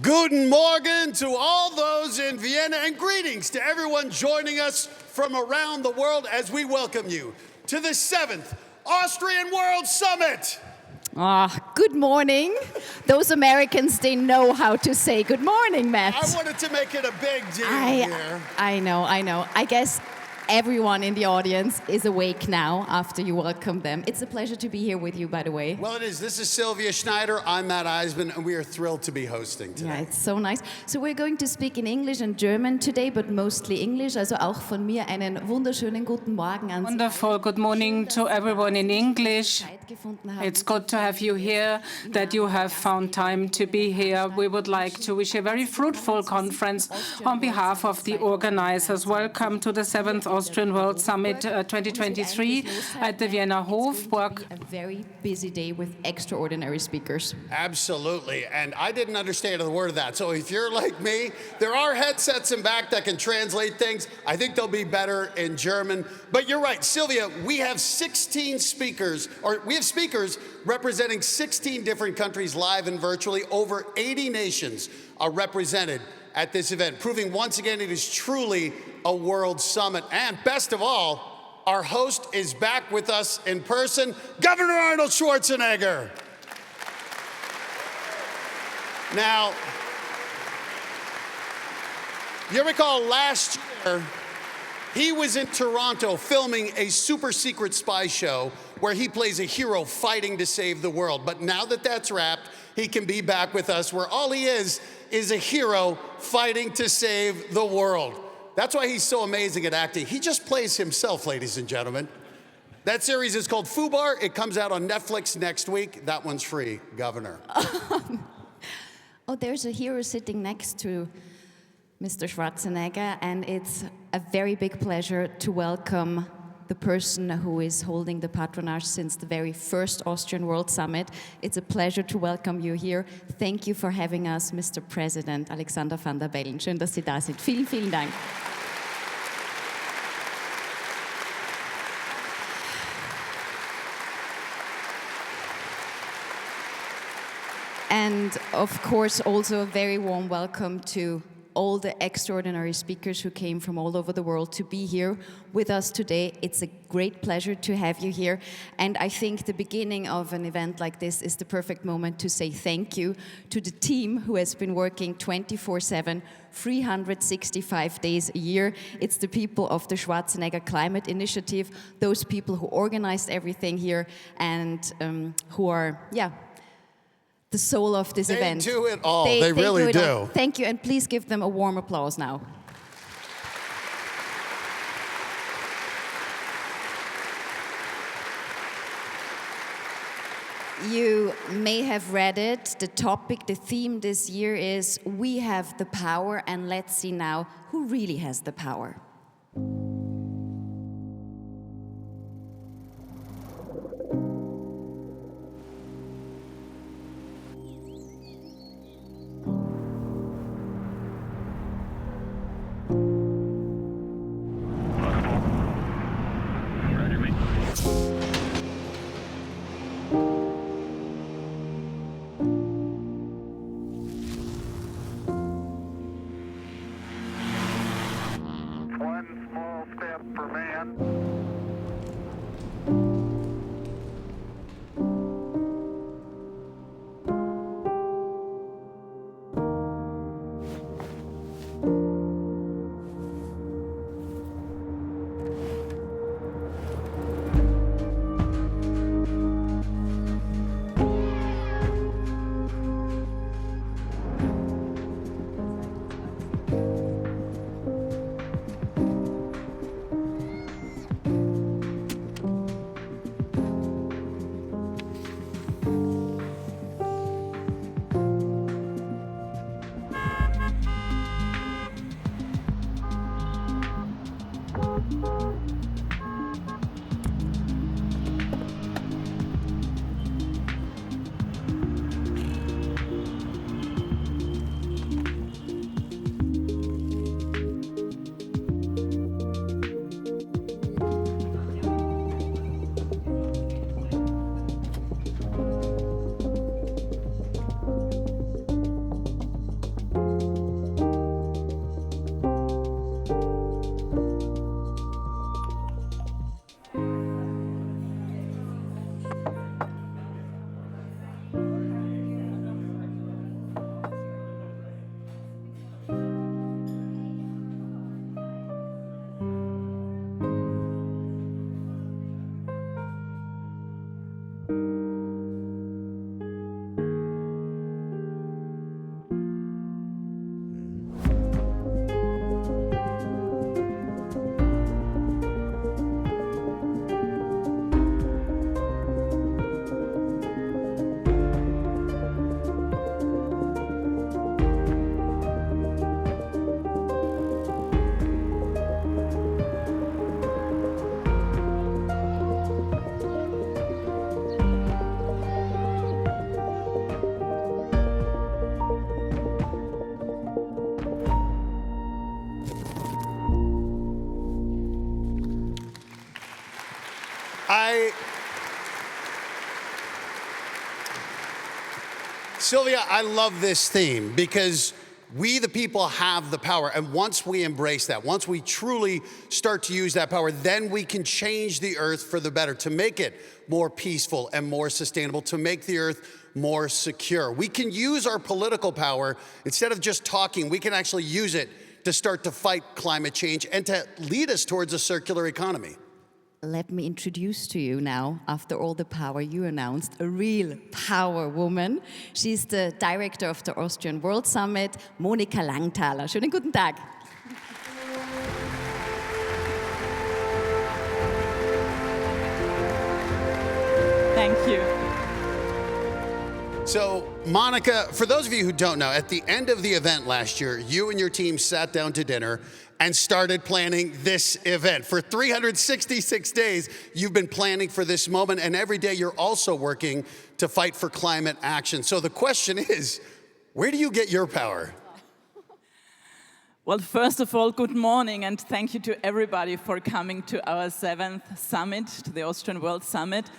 Guten Morgen to all those in Vienna, and greetings to everyone joining us from around the world as we welcome you to the 7th Austrian World Summit. Good morning. Those Americans, they know how to say good morning, Matt. I wanted to make it a big deal here. I know. I guess everyone in the audience is awake now after you welcome them. It's a pleasure to be here with you, by the way. Well, it is. This is Sylvia Schneider. I'm Matt Eisman, and we are thrilled to be hosting today. Yeah, it's so nice. So we're going to speak in English and German today, but mostly English. Also auch von mir einen wunderschönen guten Morgen an Sie. Wonderful. Good morning to everyone in English. It's good to have you here, that you have found time to be here. We would like to wish you a very fruitful conference on behalf of the organizers. Welcome to the 7th Austrian World Summit 2023 at the Vienna Hofburg. A very busy day with extraordinary speakers. Absolutely, and I didn't understand a word of that. So if you're like me, there are headsets in back that can translate things. I think they'll be better in German. But you're right, Sylvia, we have 16 speakers, or we have speakers representing 16 different countries live and virtually. Over 80 nations are represented at this event, proving once again it is truly a world summit. And best of all, our host is back with us in person, Governor Arnold Schwarzenegger. Now, you recall last year, he was in Toronto filming a super secret spy show where he plays a hero fighting to save the world. But now that that's wrapped, he can be back with us where all he is a hero fighting to save the world. That's why he's so amazing at acting. He just plays himself, ladies and gentlemen. That series is called Fubar. It comes out on Netflix next week. That one's free, Governor. Oh, there's a hero sitting next to Mr. Schwarzenegger, and it's a very big pleasure to welcome the person who is holding the patronage since the very first Austrian World Summit. It's a pleasure to welcome you here. Thank you for having us, Mr. President Alexander van der Bellen. Schön, dass Sie da sind. Vielen, vielen Dank. And of course, also a very warm welcome to all the extraordinary speakers who came from all over the world to be here with us today. It's a great pleasure to have you here. And I think the beginning of an event like this is the perfect moment to say thank you to the team who has been working 24/7, 365 days a year. It's the people of the Schwarzenegger Climate Initiative, those people who organized everything here and who are, the soul of this event. They do it all. They really do. Thank you, and please give them a warm applause now. You may have read it. The topic, the theme this year is We Have the Power, and let's see now who really has the power. Sylvia, I love this theme because we, the people, have the power. And once we embrace that, once we truly start to use that power, then we can change the earth for the better, to make it more peaceful and more sustainable, to make the earth more secure. We can use our political power, instead of just talking, we can actually use it to start to fight climate change and to lead us towards a circular economy. Let me introduce to you now, after all the power you announced, a real power woman. She's the director of the Austrian World Summit, Monika Langthaler. Schönen guten Tag. Thank you. So, Monica, for those of you who don't know, at the end of the event last year, you and your team sat down to dinner and started planning this event. For 366 days, you've been planning for this moment, and every day you're also working to fight for climate action. So the question is, where do you get your power? Well, first of all, good morning, and thank you to everybody for coming to our 7th summit, to the Austrian World Summit.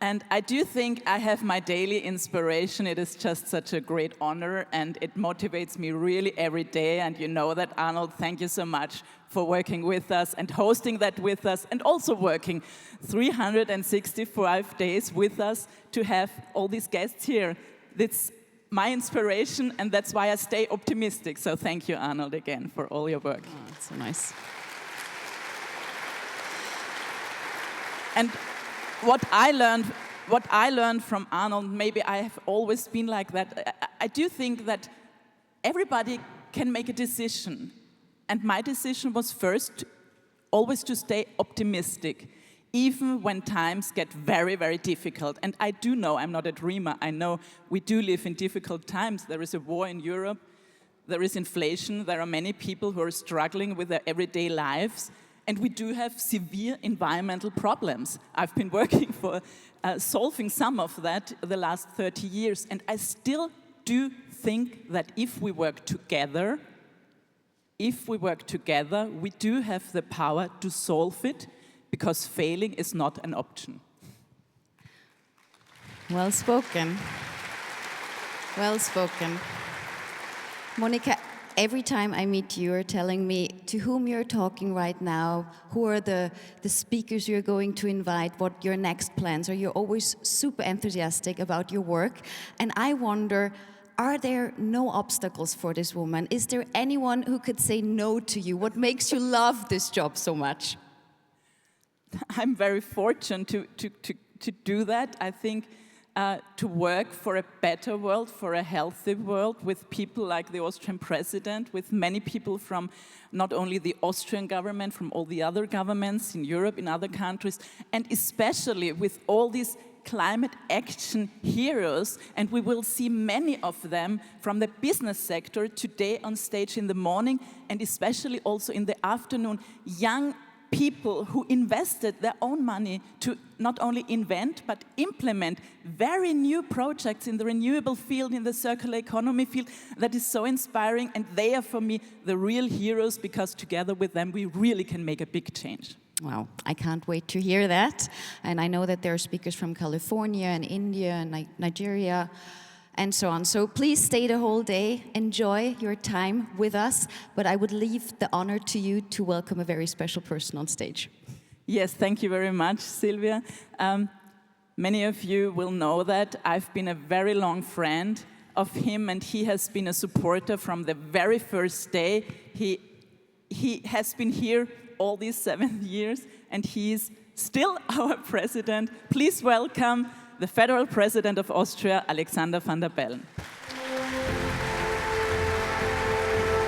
And I do think I have my daily inspiration. It is just such a great honor, and it motivates me really every day. And you know that, Arnold, thank you so much for working with us and hosting that with us, and also working 365 days with us to have all these guests here. It's my inspiration, and that's why I stay optimistic. So thank you, Arnold, again, for all your work. Oh, that's so nice. And what I learned from Arnold, maybe I have always been like that. I do think that everybody can make a decision. And my decision was first always to stay optimistic, even when times get very, very difficult. And I do know, I'm not a dreamer, I know we do live in difficult times. There is a war in Europe, there is inflation, there are many people who are struggling with their everyday lives. And we do have severe environmental problems. I've been working for solving some of that the last 30 years. And I still do think that if we work together, we do have the power to solve it, because failing is not an option. Well spoken. Well spoken. Monika, every time I meet you, you're telling me to whom you're talking right now, who are the speakers you're going to invite, what your next plans are. You're always super enthusiastic about your work. And I wonder, are there no obstacles for this woman? Is there anyone who could say no to you? What makes you love this job so much? I'm very fortunate to do that. I think to work for a better world, for a healthy world, with people like the Austrian president, with many people from not only the Austrian government, from all the other governments in Europe, in other countries, and especially with all these climate action heroes, and we will see many of them from the business sector today on stage in the morning, and especially also in the afternoon, young people who invested their own money to not only invent but implement very new projects in the renewable field, in the circular economy field. That is so inspiring, and they are for me the real heroes, because together with them we really can make a big change. Wow, I can't wait to hear that. And I know that there are speakers from California and India and Nigeria and so on. So please stay the whole day, enjoy your time with us, but I would leave the honor to you to welcome a very special person on stage. Yes, thank you very much, Sylvia. Many of you will know that I've been a very long friend of him, and he has been a supporter from the very first day. He has been here all these 7 years, and he's still our president. Please welcome the Federal President of Austria, Alexander van der Bellen.